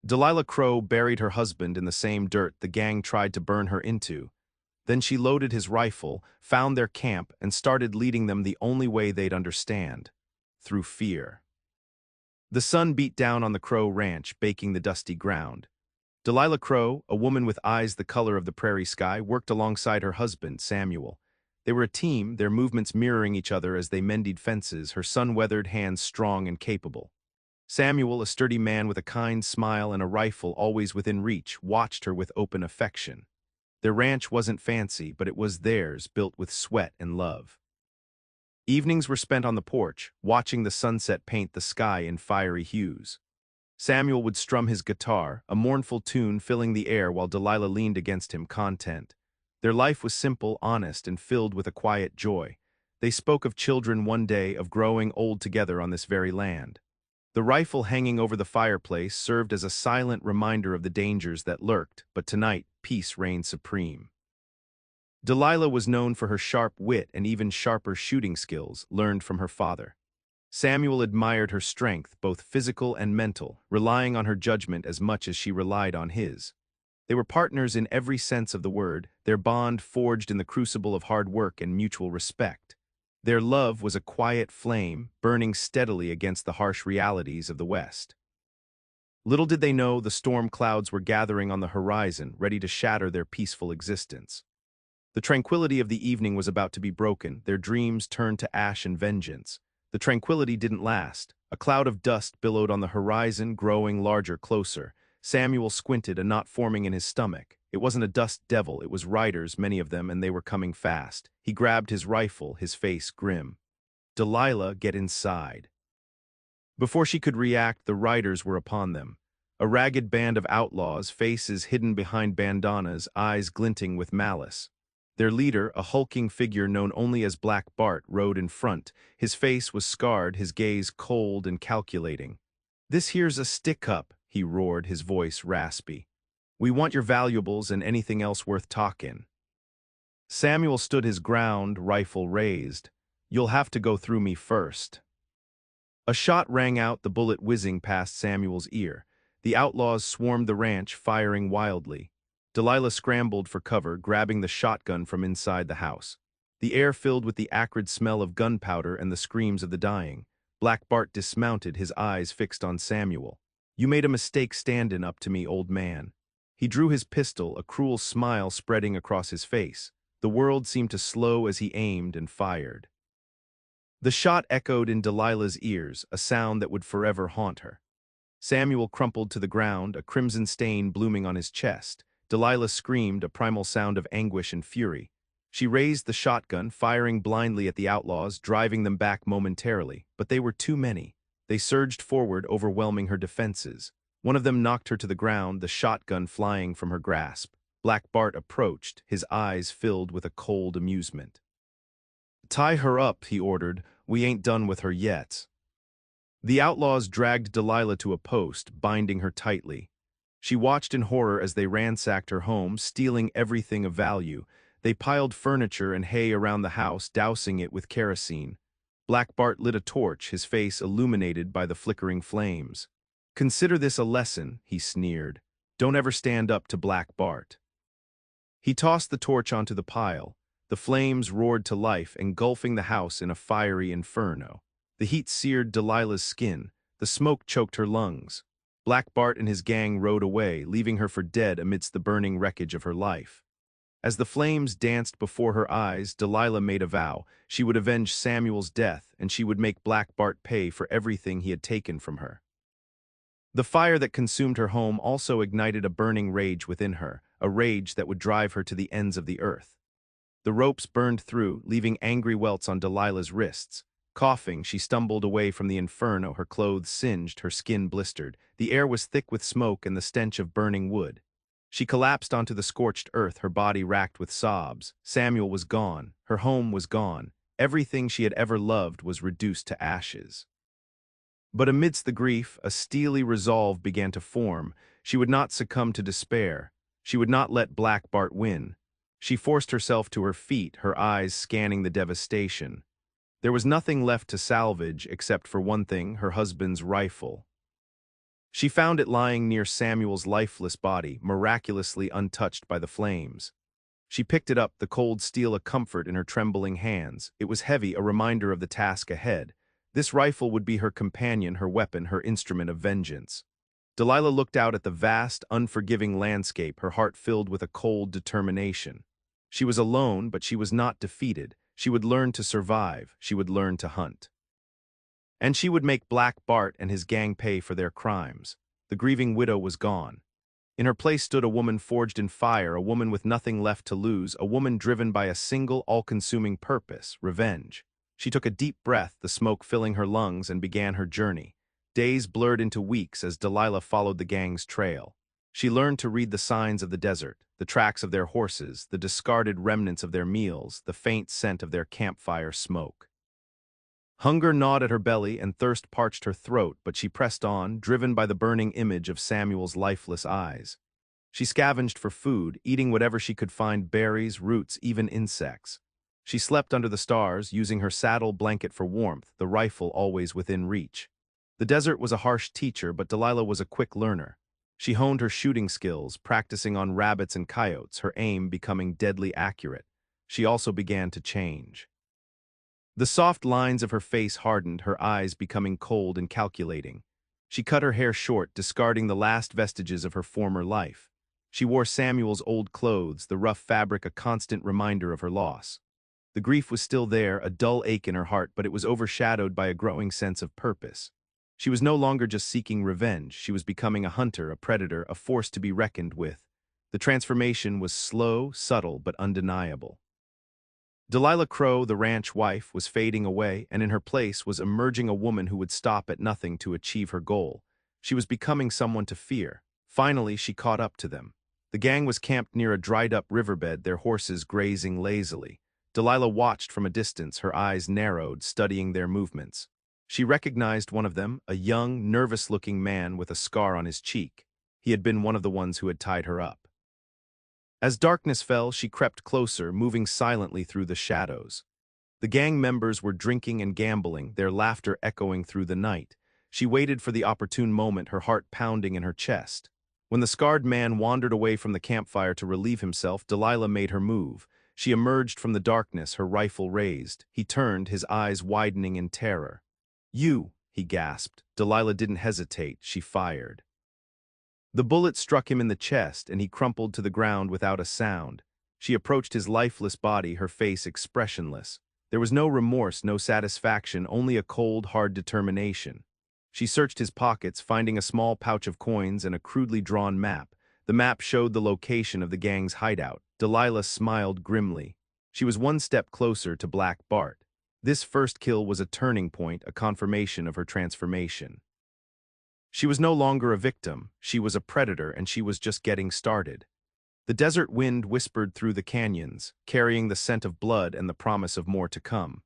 Delilah Crowe buried her husband in the same dirt the gang tried to burn her into. Then she loaded his rifle, found their camp, and started leading them the only way they'd understand: through fear. The sun beat down on the Crowe ranch, baking the dusty ground. Delilah Crowe, a woman with eyes the color of the prairie sky, worked alongside her husband, Samuel. They were a team, their movements mirroring each other as they mended fences, her sun-weathered hands strong and capable. Samuel, a sturdy man with a kind smile and a rifle always within reach, watched her with open affection. Their ranch wasn't fancy, but it was theirs, built with sweat and love. Evenings were spent on the porch, watching the sunset paint the sky in fiery hues. Samuel would strum his guitar, a mournful tune filling the air while Delilah leaned against him, content. Their life was simple, honest, and filled with a quiet joy. They spoke of children one day, of growing old together on this very land. The rifle hanging over the fireplace served as a silent reminder of the dangers that lurked, but tonight, peace reigned supreme. Delilah was known for her sharp wit and even sharper shooting skills, learned from her father. Samuel admired her strength, both physical and mental, relying on her judgment as much as she relied on his. They were partners in every sense of the word, their bond forged in the crucible of hard work and mutual respect. Their love was a quiet flame, burning steadily against the harsh realities of the West. Little did they know the storm clouds were gathering on the horizon, ready to shatter their peaceful existence. The tranquility of the evening was about to be broken, their dreams turned to ash and vengeance. The tranquility didn't last. A cloud of dust billowed on the horizon, growing larger, closer. Samuel squinted, a knot forming in his stomach. It wasn't a dust devil, it was riders, many of them, and they were coming fast. He grabbed his rifle, his face grim. Delilah, get inside. Before she could react, the riders were upon them. A ragged band of outlaws, faces hidden behind bandanas, eyes glinting with malice. Their leader, a hulking figure known only as Black Bart, rode in front. His face was scarred, his gaze cold and calculating. "This here's a stick-up," he roared, his voice raspy. "We want your valuables and anything else worth talkin'." Samuel stood his ground, rifle raised. "You'll have to go through me first." A shot rang out, the bullet whizzing past Samuel's ear. The outlaws swarmed the ranch, firing wildly. Delilah scrambled for cover, grabbing the shotgun from inside the house. The air filled with the acrid smell of gunpowder and the screams of the dying. Black Bart dismounted, his eyes fixed on Samuel. "You made a mistake standin' up to me, old man." He drew his pistol, a cruel smile spreading across his face. The world seemed to slow as he aimed and fired. The shot echoed in Delilah's ears, a sound that would forever haunt her. Samuel crumpled to the ground, a crimson stain blooming on his chest. Delilah screamed, a primal sound of anguish and fury. She raised the shotgun, firing blindly at the outlaws, driving them back momentarily. But they were too many. They surged forward, overwhelming her defenses. One of them knocked her to the ground, the shotgun flying from her grasp. Black Bart approached, his eyes filled with a cold amusement. "Tie her up," he ordered. "We ain't done with her yet." The outlaws dragged Delilah to a post, binding her tightly. She watched in horror as they ransacked her home, stealing everything of value. They piled furniture and hay around the house, dousing it with kerosene. Black Bart lit a torch, his face illuminated by the flickering flames. "Consider this a lesson," he sneered. "Don't ever stand up to Black Bart." He tossed the torch onto the pile. The flames roared to life, engulfing the house in a fiery inferno. The heat seared Delilah's skin. The smoke choked her lungs. Black Bart and his gang rode away, leaving her for dead amidst the burning wreckage of her life. As the flames danced before her eyes, Delilah made a vow. She would avenge Samuel's death, and she would make Black Bart pay for everything he had taken from her. The fire that consumed her home also ignited a burning rage within her, a rage that would drive her to the ends of the earth. The ropes burned through, leaving angry welts on Delilah's wrists. Coughing, she stumbled away from the inferno, her clothes singed, her skin blistered. The air was thick with smoke and the stench of burning wood. She collapsed onto the scorched earth, her body racked with sobs. Samuel was gone. Her home was gone. Everything she had ever loved was reduced to ashes. But amidst the grief, a steely resolve began to form. She would not succumb to despair. She would not let Black Bart win. She forced herself to her feet, her eyes scanning the devastation. There was nothing left to salvage except for one thing, her husband's rifle. She found it lying near Samuel's lifeless body, miraculously untouched by the flames. She picked it up, the cold steel a comfort in her trembling hands. It was heavy, a reminder of the task ahead. This rifle would be her companion, her weapon, her instrument of vengeance. Delilah looked out at the vast, unforgiving landscape, her heart filled with a cold determination. She was alone, but she was not defeated. She would learn to survive. She would learn to hunt. And she would make Black Bart and his gang pay for their crimes. The grieving widow was gone. In her place stood a woman forged in fire, a woman with nothing left to lose, a woman driven by a single, all-consuming purpose: revenge. She took a deep breath, the smoke filling her lungs, and began her journey. Days blurred into weeks as Delilah followed the gang's trail. She learned to read the signs of the desert, the tracks of their horses, the discarded remnants of their meals, the faint scent of their campfire smoke. Hunger gnawed at her belly and thirst parched her throat, but she pressed on, driven by the burning image of Samuel's lifeless eyes. She scavenged for food, eating whatever she could find: berries, roots, even insects. She slept under the stars, using her saddle blanket for warmth, the rifle always within reach. The desert was a harsh teacher, but Delilah was a quick learner. She honed her shooting skills, practicing on rabbits and coyotes, her aim becoming deadly accurate. She also began to change. The soft lines of her face hardened, her eyes becoming cold and calculating. She cut her hair short, discarding the last vestiges of her former life. She wore Samuel's old clothes, the rough fabric a constant reminder of her loss. The grief was still there, a dull ache in her heart, but it was overshadowed by a growing sense of purpose. She was no longer just seeking revenge. She was becoming a hunter, a predator, a force to be reckoned with. The transformation was slow, subtle, but undeniable. Delilah Crowe, the ranch wife, was fading away, and in her place was emerging a woman who would stop at nothing to achieve her goal. She was becoming someone to fear. Finally, she caught up to them. The gang was camped near a dried-up riverbed, their horses grazing lazily. Delilah watched from a distance, her eyes narrowed, studying their movements. She recognized one of them, a young, nervous-looking man with a scar on his cheek. He had been one of the ones who had tied her up. As darkness fell, she crept closer, moving silently through the shadows. The gang members were drinking and gambling, their laughter echoing through the night. She waited for the opportune moment, her heart pounding in her chest. When the scarred man wandered away from the campfire to relieve himself, Delilah made her move. She emerged from the darkness, her rifle raised. He turned, his eyes widening in terror. "You," he gasped. Delilah didn't hesitate. She fired. The bullet struck him in the chest, and he crumpled to the ground without a sound. She approached his lifeless body, her face expressionless. There was no remorse, no satisfaction, only a cold, hard determination. She searched his pockets, finding a small pouch of coins and a crudely drawn map. The map showed the location of the gang's hideout. Delilah smiled grimly. She was one step closer to Black Bart. This first kill was a turning point, a confirmation of her transformation. She was no longer a victim, she was a predator, and she was just getting started. The desert wind whispered through the canyons, carrying the scent of blood and the promise of more to come.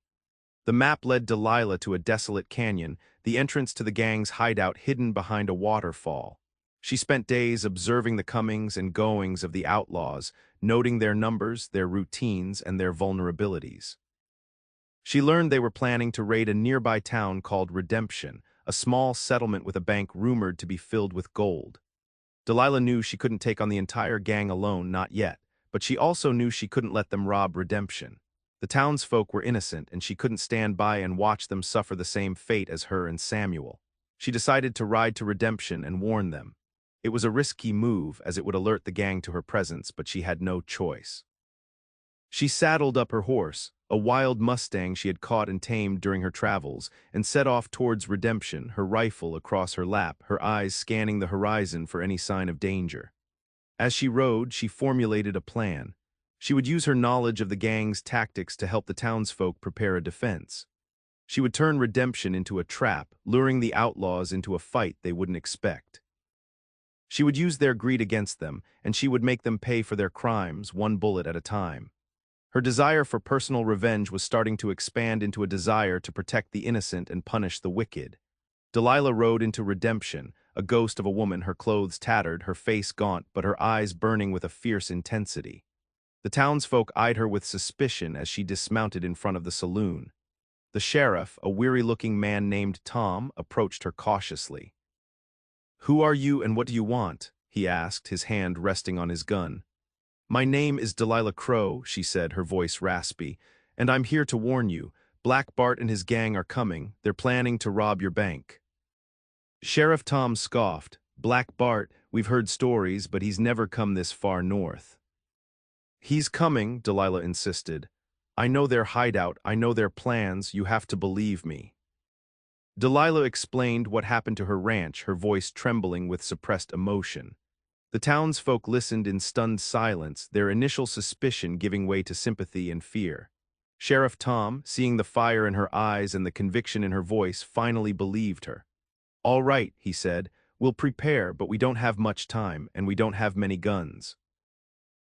The map led Delilah to a desolate canyon, the entrance to the gang's hideout hidden behind a waterfall. She spent days observing the comings and goings of the outlaws, noting their numbers, their routines, and their vulnerabilities. She learned they were planning to raid a nearby town called Redemption, a small settlement with a bank rumored to be filled with gold. Delilah knew she couldn't take on the entire gang alone, not yet, but she also knew she couldn't let them rob Redemption. The townsfolk were innocent, and she couldn't stand by and watch them suffer the same fate as her and Samuel. She decided to ride to Redemption and warn them. It was a risky move, as it would alert the gang to her presence, but she had no choice. She saddled up her horse, a wild Mustang she had caught and tamed during her travels, and set off towards Redemption, her rifle across her lap, her eyes scanning the horizon for any sign of danger. As she rode, she formulated a plan. She would use her knowledge of the gang's tactics to help the townsfolk prepare a defense. She would turn Redemption into a trap, luring the outlaws into a fight they wouldn't expect. She would use their greed against them, and she would make them pay for their crimes, one bullet at a time. Her desire for personal revenge was starting to expand into a desire to protect the innocent and punish the wicked. Delilah rode into Redemption, a ghost of a woman, her clothes tattered, her face gaunt, but her eyes burning with a fierce intensity. The townsfolk eyed her with suspicion as she dismounted in front of the saloon. The sheriff, a weary-looking man named Tom, approached her cautiously. "Who are you and what do you want?" he asked, his hand resting on his gun. "My name is Delilah Crowe," she said, her voice raspy, "and I'm here to warn you. Black Bart and his gang are coming. They're planning to rob your bank." Sheriff Tom scoffed. "Black Bart, we've heard stories, but he's never come this far north." "He's coming," Delilah insisted. "I know their hideout, I know their plans, you have to believe me." Delilah explained what happened to her ranch, her voice trembling with suppressed emotion. The townsfolk listened in stunned silence, their initial suspicion giving way to sympathy and fear. Sheriff Tom, seeing the fire in her eyes and the conviction in her voice, finally believed her. "All right," he said, "we'll prepare, but we don't have much time, and we don't have many guns."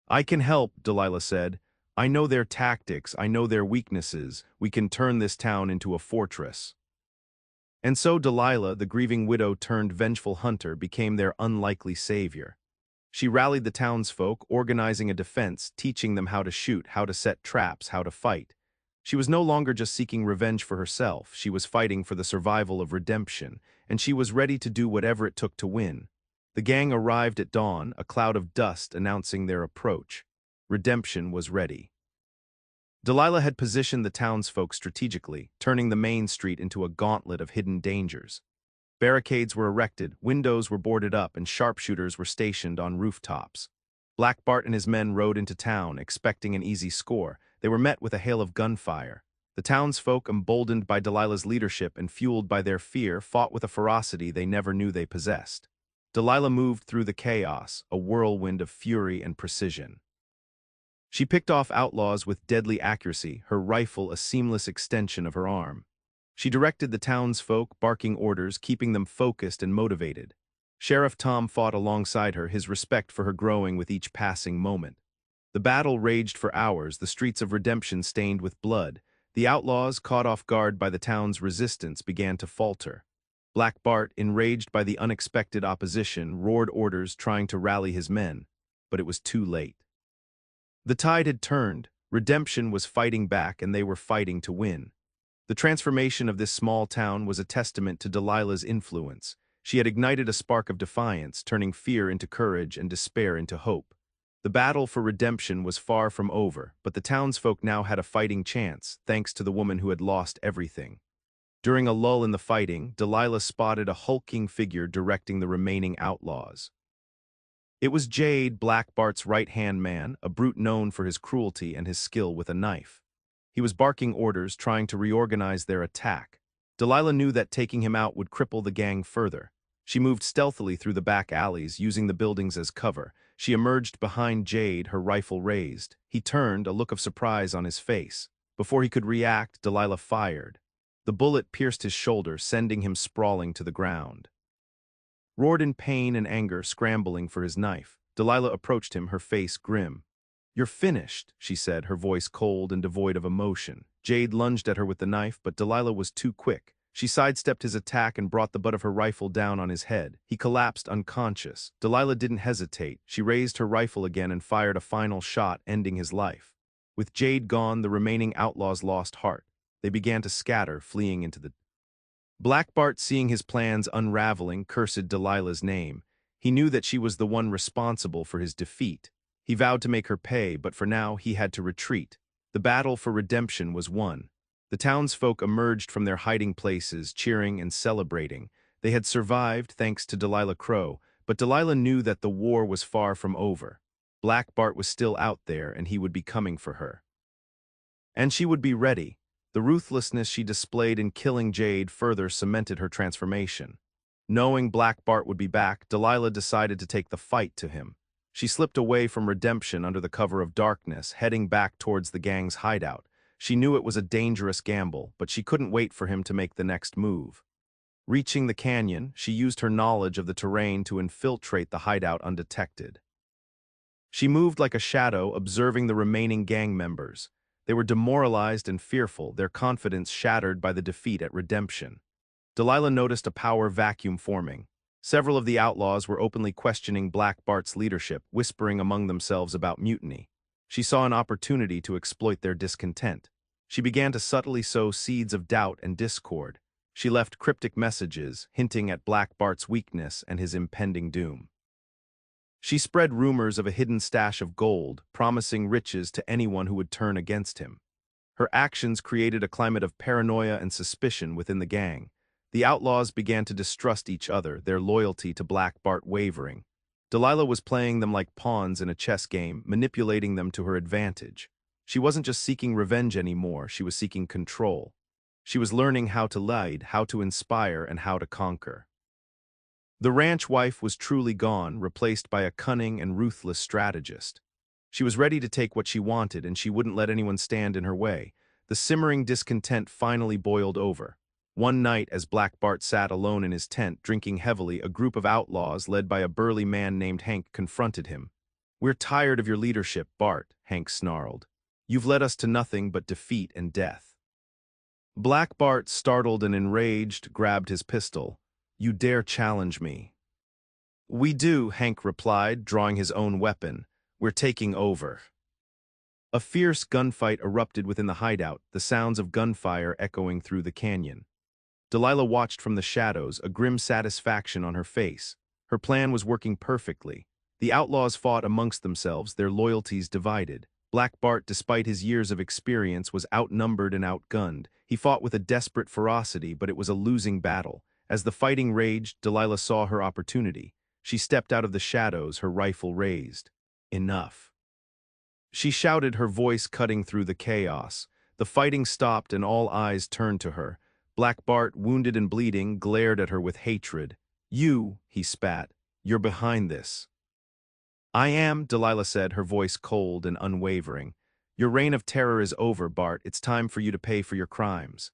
"I can help," Delilah said. "I know their tactics, I know their weaknesses. We can turn this town into a fortress." And so Delilah, the grieving widow turned vengeful hunter, became their unlikely savior. She rallied the townsfolk, organizing a defense, teaching them how to shoot, how to set traps, how to fight. She was no longer just seeking revenge for herself, she was fighting for the survival of redemption, and she was ready to do whatever it took to win. The gang arrived at dawn, a cloud of dust announcing their approach. Redemption was ready. Delilah had positioned the townsfolk strategically, turning the main street into a gauntlet of hidden dangers. Barricades were erected, windows were boarded up, and sharpshooters were stationed on rooftops. Black Bart and his men rode into town, expecting an easy score. They were met with a hail of gunfire. The townsfolk, emboldened by Delilah's leadership and fueled by their fear, fought with a ferocity they never knew they possessed. Delilah moved through the chaos, a whirlwind of fury and precision. She picked off outlaws with deadly accuracy, her rifle a seamless extension of her arm. She directed the townsfolk, barking orders, keeping them focused and motivated. Sheriff Tom fought alongside her, his respect for her growing with each passing moment. The battle raged for hours, the streets of Redemption stained with blood. The outlaws, caught off guard by the town's resistance, began to falter. Black Bart, enraged by the unexpected opposition, roared orders trying to rally his men, but it was too late. The tide had turned, Redemption was fighting back, and they were fighting to win. The transformation of this small town was a testament to Delilah's influence. She had ignited a spark of defiance, turning fear into courage and despair into hope. The battle for redemption was far from over, but the townsfolk now had a fighting chance, thanks to the woman who had lost everything. During a lull in the fighting, Delilah spotted a hulking figure directing the remaining outlaws. It was Jade, Black Bart's right-hand man, a brute known for his cruelty and his skill with a knife. He was barking orders, trying to reorganize their attack. Delilah knew that taking him out would cripple the gang further. She moved stealthily through the back alleys, using the buildings as cover. She emerged behind Jade, her rifle raised. He turned, a look of surprise on his face. Before he could react, Delilah fired. The bullet pierced his shoulder, sending him sprawling to the ground. Roared in pain and anger, scrambling for his knife, Delilah approached him, her face grim. "You're finished," she said, her voice cold and devoid of emotion. Jade lunged at her with the knife, but Delilah was too quick. She sidestepped his attack and brought the butt of her rifle down on his head. He collapsed unconscious. Delilah didn't hesitate. She raised her rifle again and fired a final shot, ending his life. With Jade gone, the remaining outlaws lost heart. They began to scatter, fleeing into the... Black Bart, seeing his plans unraveling, cursed Delilah's name. He knew that she was the one responsible for his defeat. He vowed to make her pay, but for now he had to retreat. The battle for redemption was won. The townsfolk emerged from their hiding places, cheering and celebrating. They had survived thanks to Delilah Crowe, but Delilah knew that the war was far from over. Black Bart was still out there, and he would be coming for her. And she would be ready. The ruthlessness she displayed in killing Jade further cemented her transformation. Knowing Black Bart would be back, Delilah decided to take the fight to him. She slipped away from redemption under the cover of darkness, heading back towards the gang's hideout. She knew it was a dangerous gamble, but she couldn't wait for him to make the next move. Reaching the canyon, she used her knowledge of the terrain to infiltrate the hideout undetected. She moved like a shadow, observing the remaining gang members. They were demoralized and fearful, their confidence shattered by the defeat at redemption. Delilah noticed a power vacuum forming. Several of the outlaws were openly questioning Black Bart's leadership, whispering among themselves about mutiny. She saw an opportunity to exploit their discontent. She began to subtly sow seeds of doubt and discord. She left cryptic messages, hinting at Black Bart's weakness and his impending doom. She spread rumors of a hidden stash of gold, promising riches to anyone who would turn against him. Her actions created a climate of paranoia and suspicion within the gang. The outlaws began to distrust each other, their loyalty to Black Bart wavering. Delilah was playing them like pawns in a chess game, manipulating them to her advantage. She wasn't just seeking revenge anymore, she was seeking control. She was learning how to lead, how to inspire, and how to conquer. The ranch wife was truly gone, replaced by a cunning and ruthless strategist. She was ready to take what she wanted, and she wouldn't let anyone stand in her way. The simmering discontent finally boiled over. One night, as Black Bart sat alone in his tent, drinking heavily, a group of outlaws, led by a burly man named Hank, confronted him. "We're tired of your leadership, Bart," Hank snarled. "You've led us to nothing but defeat and death." Black Bart, startled and enraged, grabbed his pistol. "You dare challenge me?" "We do," Hank replied, drawing his own weapon. "We're taking over." A fierce gunfight erupted within the hideout, the sounds of gunfire echoing through the canyon. Delilah watched from the shadows, a grim satisfaction on her face. Her plan was working perfectly. The outlaws fought amongst themselves, their loyalties divided. Black Bart, despite his years of experience, was outnumbered and outgunned. He fought with a desperate ferocity, but it was a losing battle. As the fighting raged, Delilah saw her opportunity. She stepped out of the shadows, her rifle raised. "Enough." She shouted, her voice cutting through the chaos. The fighting stopped and all eyes turned to her. Black Bart, wounded and bleeding, glared at her with hatred. "You," he spat, "you're behind this." "I am," Delilah said, her voice cold and unwavering. "Your reign of terror is over, Bart. It's time for you to pay for your crimes."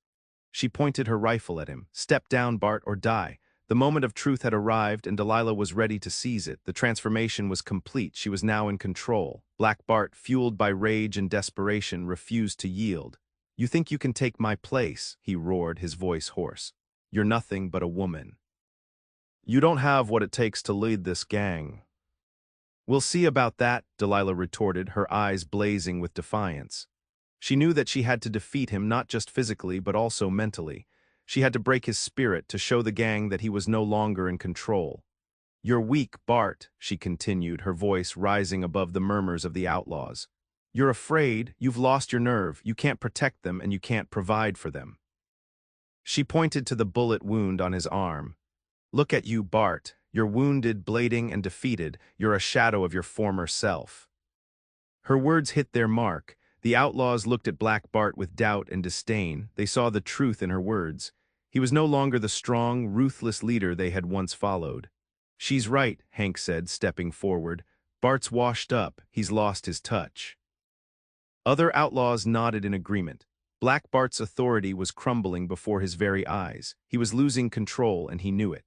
She pointed her rifle at him. "Step down, Bart, or die." The moment of truth had arrived, and Delilah was ready to seize it. The transformation was complete. She was now in control. Black Bart, fueled by rage and desperation, refused to yield. "You think you can take my place?" he roared, his voice hoarse. "You're nothing but a woman. You don't have what it takes to lead this gang." "We'll see about that," Delilah retorted, her eyes blazing with defiance. She knew that she had to defeat him not just physically but also mentally. She had to break his spirit to show the gang that he was no longer in control. "You're weak, Bart," she continued, her voice rising above the murmurs of the outlaws. "You're afraid, you've lost your nerve, you can't protect them and you can't provide for them." She pointed to the bullet wound on his arm. "Look at you, Bart. You're wounded, bleeding, and defeated. You're a shadow of your former self." Her words hit their mark. The outlaws looked at Black Bart with doubt and disdain. They saw the truth in her words. He was no longer the strong, ruthless leader they had once followed. "She's right," Hank said, stepping forward. "Bart's washed up. He's lost his touch." Other outlaws nodded in agreement. Black Bart's authority was crumbling before his very eyes. He was losing control, and he knew it.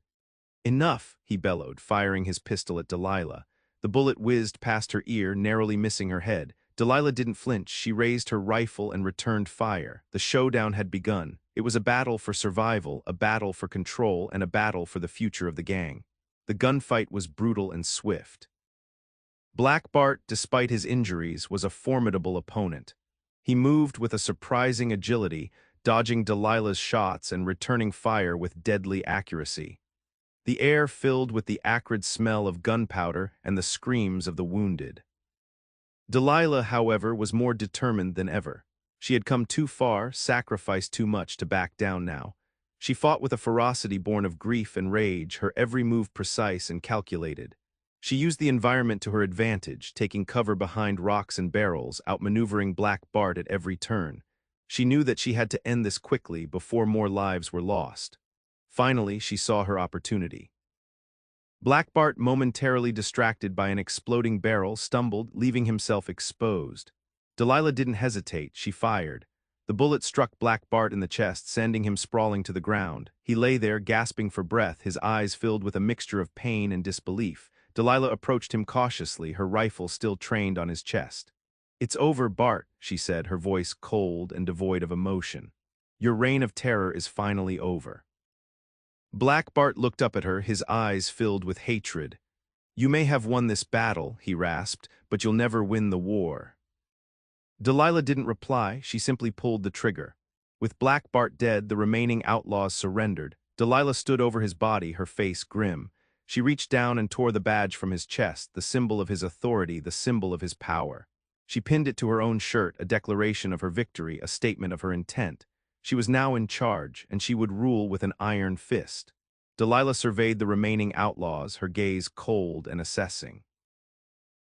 "Enough," he bellowed, firing his pistol at Delilah. The bullet whizzed past her ear, narrowly missing her head. Delilah didn't flinch. She raised her rifle and returned fire. The showdown had begun. It was a battle for survival, a battle for control, and a battle for the future of the gang. The gunfight was brutal and swift. Black Bart, despite his injuries, was a formidable opponent. He moved with a surprising agility, dodging Delilah's shots and returning fire with deadly accuracy. The air filled with the acrid smell of gunpowder and the screams of the wounded. Delilah, however, was more determined than ever. She had come too far, sacrificed too much to back down now. She fought with a ferocity born of grief and rage, her every move precise and calculated. She used the environment to her advantage, taking cover behind rocks and barrels, outmaneuvering Black Bart at every turn. She knew that she had to end this quickly before more lives were lost. Finally, she saw her opportunity. Black Bart, momentarily distracted by an exploding barrel, stumbled, leaving himself exposed. Delilah didn't hesitate. She fired. The bullet struck Black Bart in the chest, sending him sprawling to the ground. He lay there, gasping for breath, his eyes filled with a mixture of pain and disbelief. Delilah approached him cautiously, her rifle still trained on his chest. "It's over, Bart," she said, her voice cold and devoid of emotion. "Your reign of terror is finally over." Black Bart looked up at her, his eyes filled with hatred. "You may have won this battle," he rasped, "but you'll never win the war." Delilah didn't reply. She simply pulled the trigger. With Black Bart dead, the remaining outlaws surrendered. Delilah stood over his body, her face grim. She reached down and tore the badge from his chest, the symbol of his authority, the symbol of his power. She pinned it to her own shirt, a declaration of her victory, a statement of her intent. She was now in charge, and she would rule with an iron fist. Delilah surveyed the remaining outlaws, her gaze cold and assessing.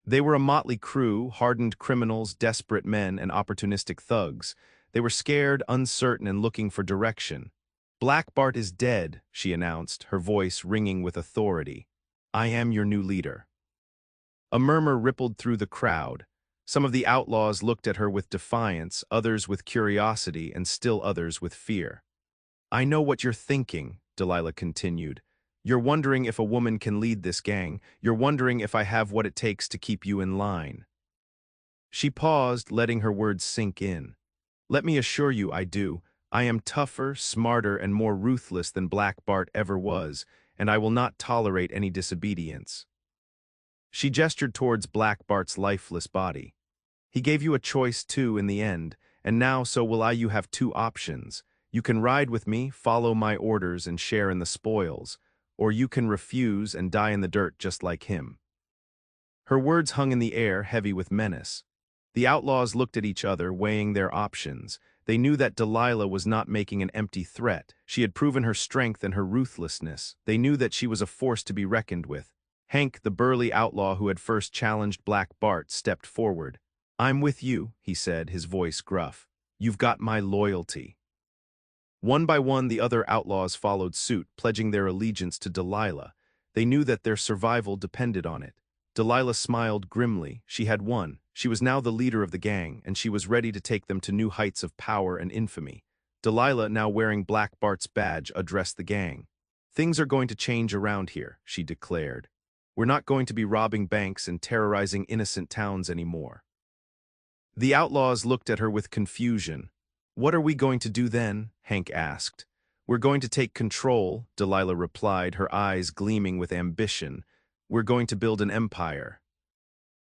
They were a motley crew, hardened criminals, desperate men, and opportunistic thugs. They were scared, uncertain, and looking for direction. "Black Bart is dead," she announced, her voice ringing with authority. "I am your new leader." A murmur rippled through the crowd. Some of the outlaws looked at her with defiance, others with curiosity, and still others with fear. "I know what you're thinking," Delilah continued. "You're wondering if a woman can lead this gang. You're wondering if I have what it takes to keep you in line." She paused, letting her words sink in. "Let me assure you I do. I am tougher, smarter, and more ruthless than Black Bart ever was, and I will not tolerate any disobedience." She gestured towards Black Bart's lifeless body. "He gave you a choice too in the end, and now so will I. You have two options. You can ride with me, follow my orders, and share in the spoils, or you can refuse and die in the dirt just like him." Her words hung in the air, heavy with menace. The outlaws looked at each other, weighing their options. They knew that Delilah was not making an empty threat. She had proven her strength and her ruthlessness. They knew that she was a force to be reckoned with. Hank, the burly outlaw who had first challenged Black Bart, stepped forward. "I'm with you," he said, his voice gruff. "You've got my loyalty." One by one, the other outlaws followed suit, pledging their allegiance to Delilah. They knew that their survival depended on it. Delilah smiled grimly. She had won. She was now the leader of the gang, and she was ready to take them to new heights of power and infamy. Delilah, now wearing Black Bart's badge, addressed the gang. "Things are going to change around here," she declared. "We're not going to be robbing banks and terrorizing innocent towns anymore." The outlaws looked at her with confusion. "What are we going to do then?" Hank asked. "We're going to take control," Delilah replied, her eyes gleaming with ambition. "We're going to build an empire."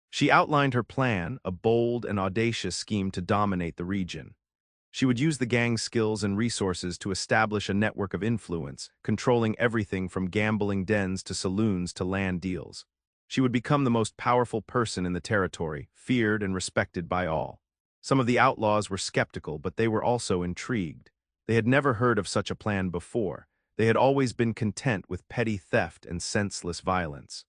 She outlined her plan, a bold and audacious scheme to dominate the region. She would use the gang's skills and resources to establish a network of influence, controlling everything from gambling dens to saloons to land deals. She would become the most powerful person in the territory, feared and respected by all. Some of the outlaws were skeptical, but they were also intrigued. They had never heard of such a plan before. They had always been content with petty theft and senseless violence.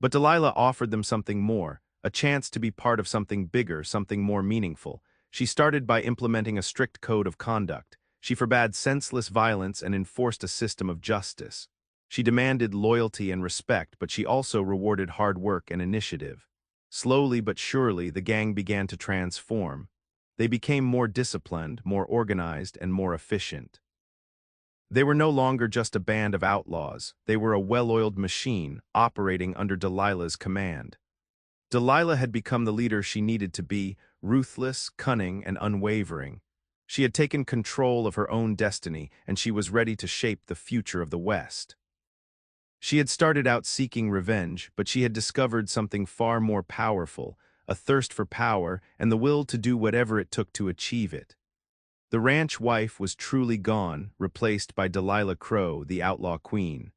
But Delilah offered them something more, a chance to be part of something bigger, something more meaningful. She started by implementing a strict code of conduct. She forbade senseless violence and enforced a system of justice. She demanded loyalty and respect, but she also rewarded hard work and initiative. Slowly but surely, the gang began to transform. They became more disciplined, more organized, and more efficient. They were no longer just a band of outlaws. They were a well-oiled machine, operating under Delilah's command. Delilah had become the leader she needed to be, ruthless, cunning, and unwavering. She had taken control of her own destiny, and she was ready to shape the future of the West. She had started out seeking revenge, but she had discovered something far more powerful, a thirst for power and the will to do whatever it took to achieve it. The ranch wife was truly gone, replaced by Delilah Crowe, the outlaw queen.